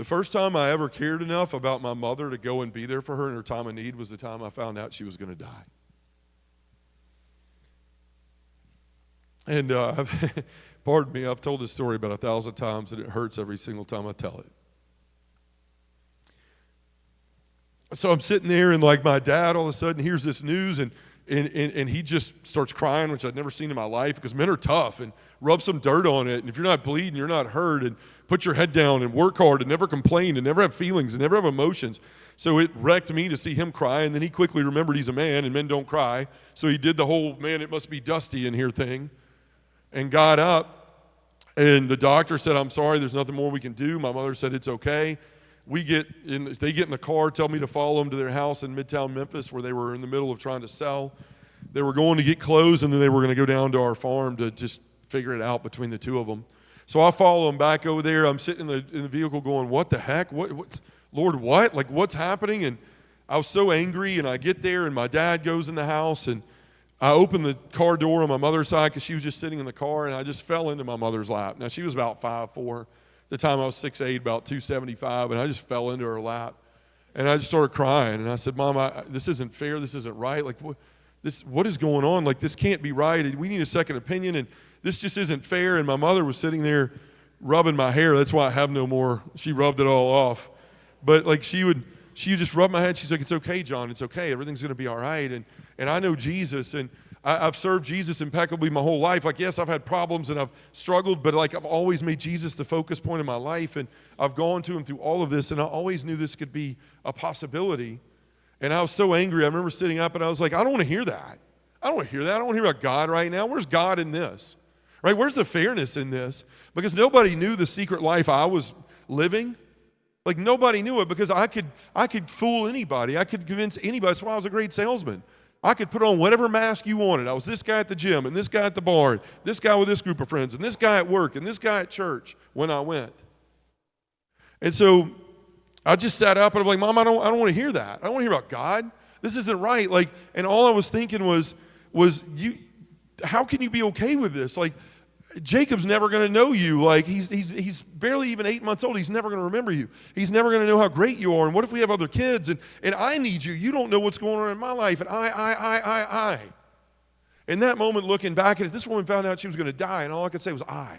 first time I ever cared enough about my mother to go and be there for her in her time of need was the time I found out she was going to die. And pardon me, I've told this story about 1,000 times, and it hurts every single time I tell it. So I'm sitting there, and like my dad all of a sudden hears this news, and he just starts crying, which I'd never seen in my life, because men are tough, and rub some dirt on it, and if you're not bleeding, you're not hurt, and put your head down and work hard and never complain and never have feelings and never have emotions. So it wrecked me to see him cry, and then he quickly remembered he's a man, and men don't cry. So he did the whole, man, it must be dusty in here thing, and got up, and the doctor said, I'm sorry, there's nothing more we can do. My mother said, it's okay. They get in the car, tell me to follow them to their house in Midtown Memphis, where they were in the middle of trying to sell. They were going to get clothes, and then they were going to go down to our farm to just figure it out between the two of them. So I follow them back over there. I'm sitting in the vehicle going, what the heck? What, Lord, what? Like, what's happening? And I was so angry, and I get there, and my dad goes in the house, and I opened the car door on my mother's side because she was just sitting in the car, and I just fell into my mother's lap. Now, she was about 5'4". At the time I was 6'8", about 275, and I just fell into her lap. And I just started crying, and I said, Mom, this isn't fair. This isn't right. Like, what is going on? Like, this can't be right. We need a second opinion, and this just isn't fair. And my mother was sitting there rubbing my hair. That's why I have no more. She rubbed it all off. But, like, she would just rub my head. She's like, it's okay, John. It's okay. Everything's going to be all right. And I know Jesus, and I've served Jesus impeccably my whole life. Like, yes, I've had problems and I've struggled, but like I've always made Jesus the focus point of my life, and I've gone to him through all of this, and I always knew this could be a possibility. And I was so angry. I remember sitting up and I was like, I don't want to hear that. I don't want to hear that. I don't want to hear about God right now. Where's God in this? Right? Where's the fairness in this? Because nobody knew the secret life I was living. Like, nobody knew it, because I could fool anybody. I could convince anybody. That's why I was a great salesman. I could put on whatever mask you wanted. I was this guy at the gym, and this guy at the bar, and this guy with this group of friends, and this guy at work, and this guy at church when I went. And so I just sat up, and I'm like, Mom, I don't want to hear that. I don't want to hear about God. This isn't right. Like, and all I was thinking was you. How can you be okay with this? Like, Jacob's never going to know you. Like, he's barely even 8 months old. He's never going to remember you. He's never going to know how great you are. And what if we have other kids? And I need you. You don't know what's going on in my life. And I. In that moment, looking back at it, this woman found out she was going to die, and all I could say was I.